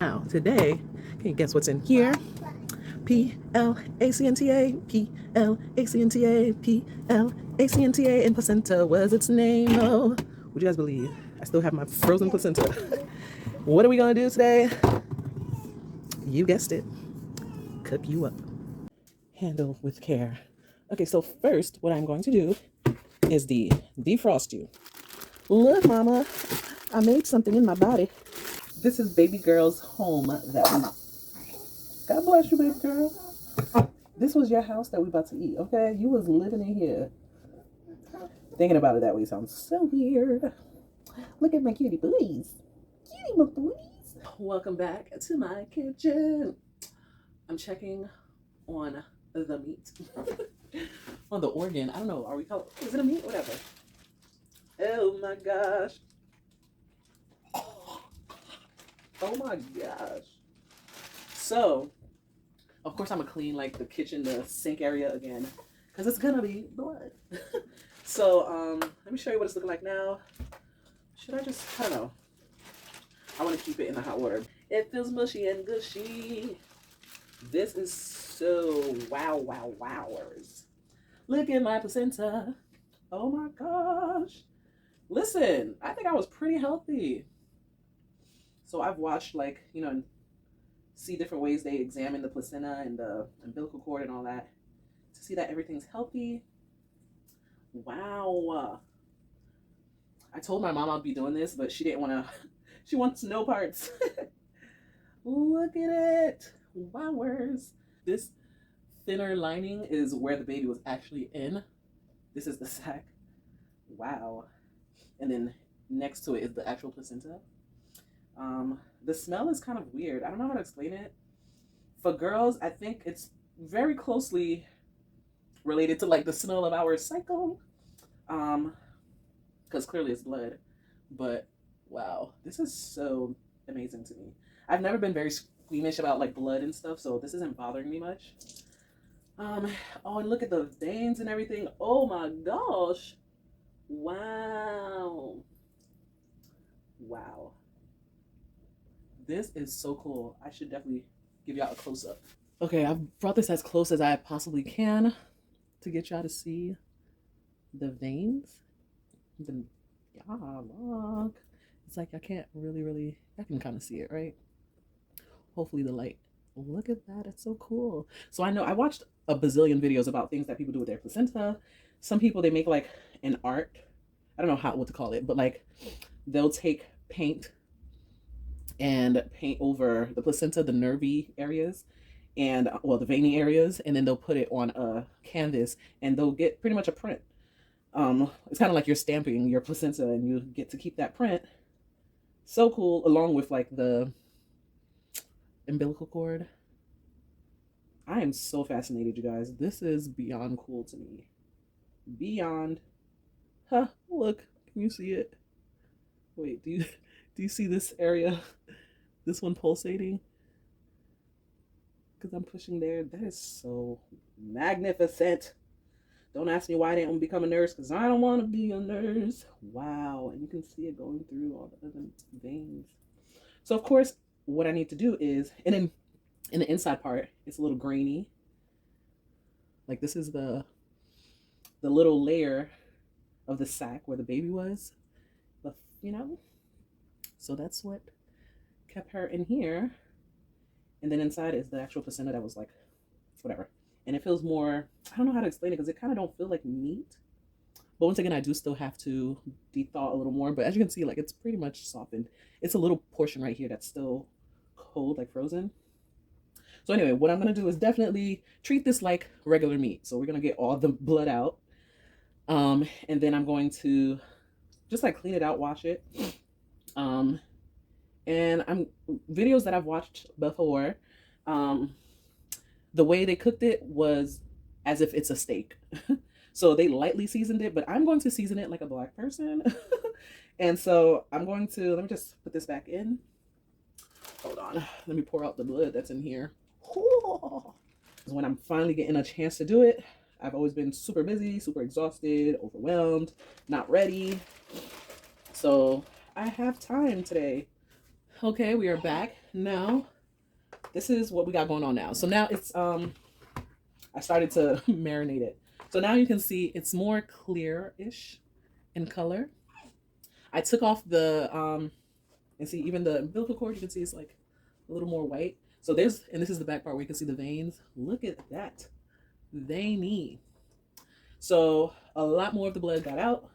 Now, today, can you guess what's in here? Placenta, Placenta, Placenta, and placenta was its name. Oh, would you guys believe I still have my frozen placenta? What are we gonna do today? You guessed it, cook you up. Handle with care. Okay, so first, what I'm going to do is defrost you. Look, mama, I made something in my body. This is baby girl's home that we, God bless you, baby girl. This was your house that we about to eat, okay? You was living in here. Thinking about it that way sounds so weird. Look at my cutie boys. Cutie boys. Welcome back to my kitchen. I'm checking on the meat. On the organ. I don't know. Are we called? Is it a meat? Whatever. Oh my gosh. Oh my gosh. So, of course I'm gonna clean like the kitchen, the sink area again, because it's gonna be blood. So, let me show you what it's looking like now. Should I just, I don't know. I want to keep it in the hot water. It feels mushy and gushy. This is so wowers. Look at my placenta. Oh my gosh. Listen, I think I was pretty healthy. So I've watched, like, you know, see different ways they examine the placenta and the umbilical cord and all that to see that everything's healthy. Wow. I told my mom I'd be doing this, but she didn't want to. She wants no parts. Look at it. Wowers. This thinner lining is where the baby was actually in. This is the sac. Wow. And then next to it is the actual placenta. The smell is kind of weird. I don't know how to explain it. For girls, I think it's very closely related to like the smell of our cycle. Because clearly it's blood. But wow, this is so amazing to me. I've never been very squeamish about like blood and stuff, so this isn't bothering me much. Oh, and look at the veins and everything. Oh my gosh. Wow. Wow. This is so cool. I should definitely give y'all a close-up. Okay, I've brought this as close as I possibly can to get y'all to see the veins. Yeah, look. It's like I can't really, I can kind of see it, right? Hopefully the light. Look at that, it's so cool. So I know I watched a bazillion videos about things that people do with their placenta. Some people, they make like an art. I don't know what to call it, but like they'll take paint and paint over the placenta, the nervy areas, and well, the veiny areas, and then they'll put it on a canvas and they'll get pretty much a print. It's kind of like you're stamping your placenta and you get to keep that print. So cool, along with like the umbilical cord. I am so fascinated, you guys. This is beyond cool to me. Beyond. Huh, look, can you see it? Wait, do you see this area? This one pulsating? Because I'm pushing there. That is so magnificent. Don't ask me why I didn't become a nurse, because I don't want to be a nurse. Wow. And you can see it going through all the other veins. So, of course, what I need to do is, and then in the inside part, it's a little grainy. Like this is the little layer of the sac where the baby was. But, you know, so that's what kept her in here. And then inside is the actual placenta that was like, whatever. And it feels more, I don't know how to explain it because it kind of don't feel like meat. But once again, I do still have to de-thaw a little more. But as you can see, like it's pretty much softened. It's a little portion right here that's still cold, like frozen. So anyway, what I'm going to do is definitely treat this like regular meat. So we're going to get all the blood out. And then I'm going to just like clean it out, wash it. And videos that I've watched before, the way they cooked it was as if it's a steak. So they lightly seasoned it, but I'm going to season it like a Black person. And so I'm going to, let me just put this back in. Hold on. Let me pour out the blood that's in here. When I'm finally getting a chance to do it, I've always been super busy, super exhausted, overwhelmed, not ready. So I have time today. Okay, we are back. now this is what we got going on now. So now it's I started to marinate it. So now you can see it's more clear-ish in color. I took off the and see even the umbilical cord, you can see it's like a little more white. So there's, and this is the back part where you can see the veins. Look at that. Veiny. So a lot more of the blood got out.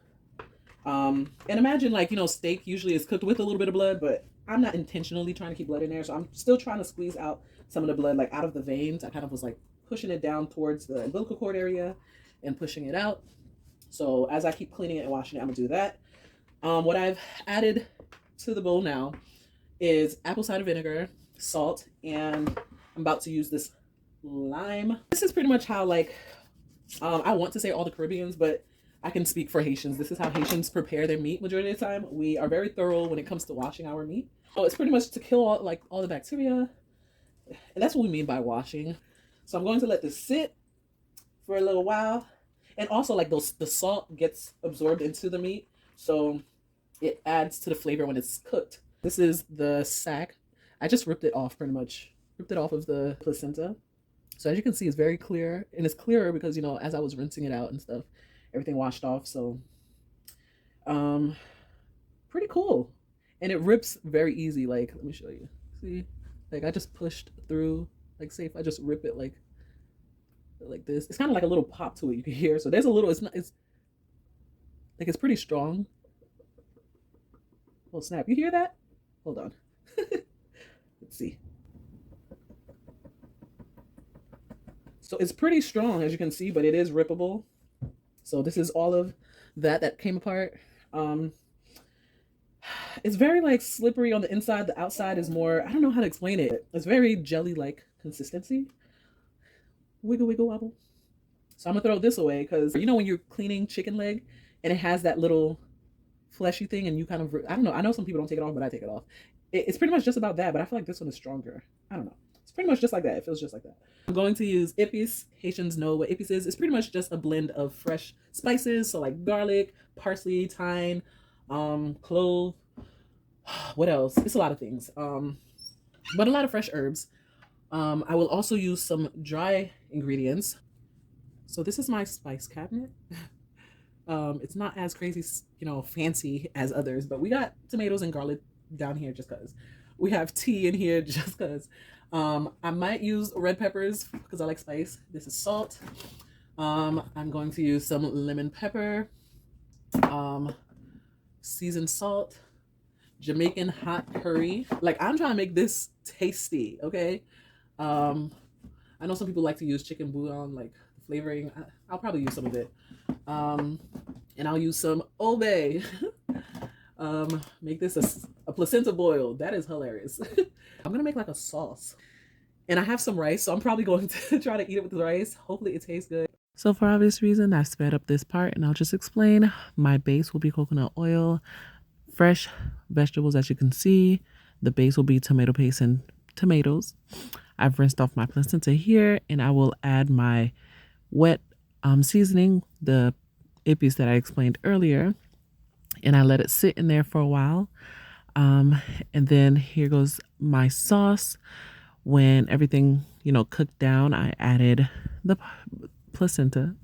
And imagine, like, you know, steak usually is cooked with a little bit of blood, but I'm not intentionally trying to keep blood in there. So I'm still trying to squeeze out some of the blood, like out of the veins. I kind of was like pushing it down towards the umbilical cord area and pushing it out. So as I keep cleaning it and washing it, I'm gonna do that. What I've added to the bowl now is apple cider vinegar, salt, and I'm about to use this lime. This is pretty much how, like, I want to say all the Caribbeans, but I can speak for Haitians. This is how Haitians prepare their meat majority of the time. We are very thorough when it comes to washing our meat. So it's pretty much to kill all the bacteria. And that's what we mean by washing. So I'm going to let this sit for a little while. And also, like, the salt gets absorbed into the meat. So it adds to the flavor when it's cooked. This is the sack. I just ripped it off pretty much. Ripped it off of the placenta. So as you can see, it's very clear. And it's clearer because, you know, as I was rinsing it out and stuff, everything washed off. So pretty cool. And it rips very easy. Like, let me show you. See? Like, I just pushed through, like, say if I just rip it like this. It's kind of like a little pop to it, you can hear. So there's a little, it's like, it's pretty strong. Oh snap, you hear that? Hold on. Let's see. So it's pretty strong, as you can see, but it is rippable. So this is all of that came apart. It's very, like, slippery on the inside. The outside is more, I don't know how to explain it. It's very jelly-like consistency. Wiggle, wiggle, wobble. So I'm gonna throw this away because, you know, when you're cleaning chicken leg and it has that little fleshy thing and you kind of, I don't know. I know some people don't take it off, but I take it off. It's pretty much just about that, but I feel like this one is stronger. I don't know. It's pretty much just like that. It feels just like that. I'm going to use ipis. Haitians know what ipis is. It's pretty much just a blend of fresh spices. So like garlic, parsley, thyme, clove. What else? It's a lot of things. But a lot of fresh herbs. I will also use some dry ingredients. So this is my spice cabinet. It's not as crazy, you know, fancy as others, but we got tomatoes and garlic down here just because. We have tea in here just because. I might use red peppers because I like spice. This is salt. I'm going to use some lemon pepper, seasoned salt, Jamaican hot curry. Like, I'm trying to make this tasty, okay? I know some people like to use chicken bouillon, like flavoring. I'll probably use some of it. And I'll use some obey. Make this a placenta boil. That is hilarious. I'm gonna make like a sauce. And I have some rice, so I'm probably going to try to eat it with the rice. Hopefully it tastes good. So for obvious reason, I sped up this part and I'll just explain. My base will be coconut oil, fresh vegetables as you can see. The base will be tomato paste and tomatoes. I've rinsed off my placenta here and I will add my wet seasoning, the ippies that I explained earlier, and I let it sit in there for a while. And then here goes my sauce. When everything, you know, cooked down, I added the placenta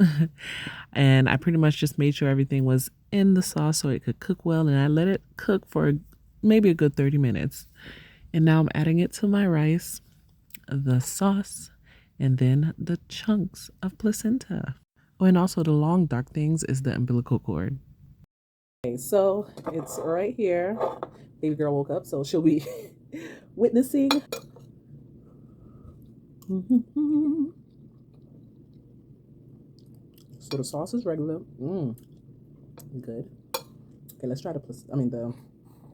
and I pretty much just made sure everything was in the sauce so it could cook well, and I let it cook for maybe a good 30 minutes. And now I'm adding it to my rice, the sauce, and then the chunks of placenta. Oh, and also the long dark things is the umbilical cord. Okay, so it's right here. Baby girl woke up, so she'll be witnessing. So the sauce is regular. Good. Okay, let's try the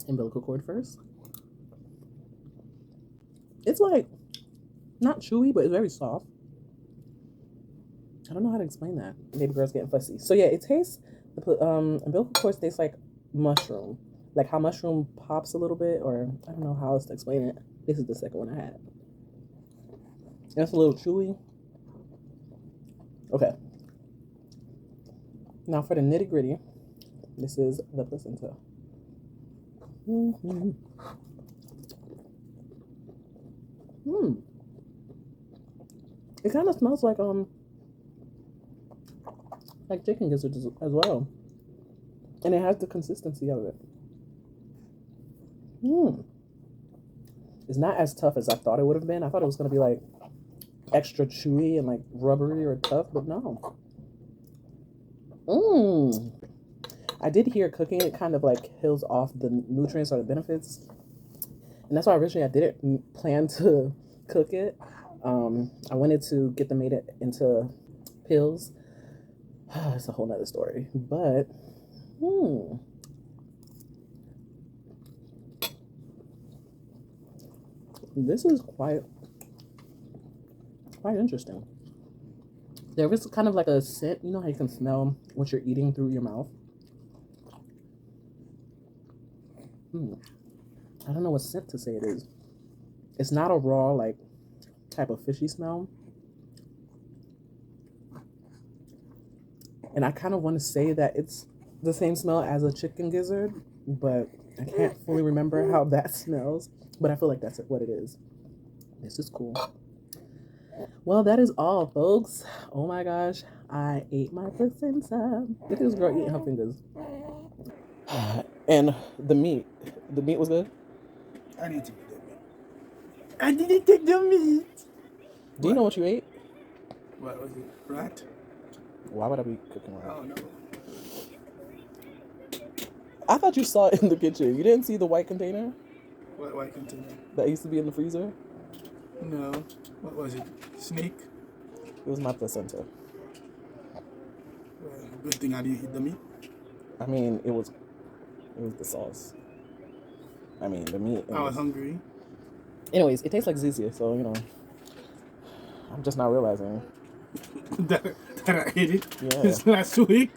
umbilical cord first. It's like not chewy, but it's very soft. I don't know how to explain that. Baby girl's getting fussy. So yeah, it tastes, the umbilical cord tastes like mushroom. Like how mushroom pops a little bit, or I don't know how else to explain it. This is the second one I had. It's a little chewy. Okay. Now for the nitty gritty, this is the placenta. It kind of smells like chicken gizzards as well, and it has the consistency of it. It's not as tough as I thought it would have been. I thought it was gonna be like extra chewy and like rubbery or tough, but no. I did hear cooking it kind of like kills off the nutrients or the benefits, and that's why originally I didn't plan to cook it. I wanted to get them made into pills. It's a whole nother story, but this is quite interesting. There is kind of like a scent. You know how you can smell what you're eating through your mouth? I don't know what scent to say it is. It's not a raw, like, type of fishy smell. And I kind of want to say that it's the same smell as a chicken gizzard, but I can't fully remember how that smells. But I feel like that's what it is. This is cool. Well, that is all, folks. Oh my gosh, I ate my placenta. Look at this girl eating her fingers. And the meat was good. I need to eat that meat. I didn't take the meat. Do you know what you ate? What was it? Rat? Why would I be cooking rat? Oh no. I thought you saw it in the kitchen. You didn't see the white container What white container? that used to be in the freezer? No. What was it? Snake? It was my placenta. Good thing I didn't eat the meat. I mean, it was the sauce. I mean, the meat. I was hungry. Anyways, it tastes like zizia, so, you know, I'm just not realizing. that I ate it. Yeah. This last week.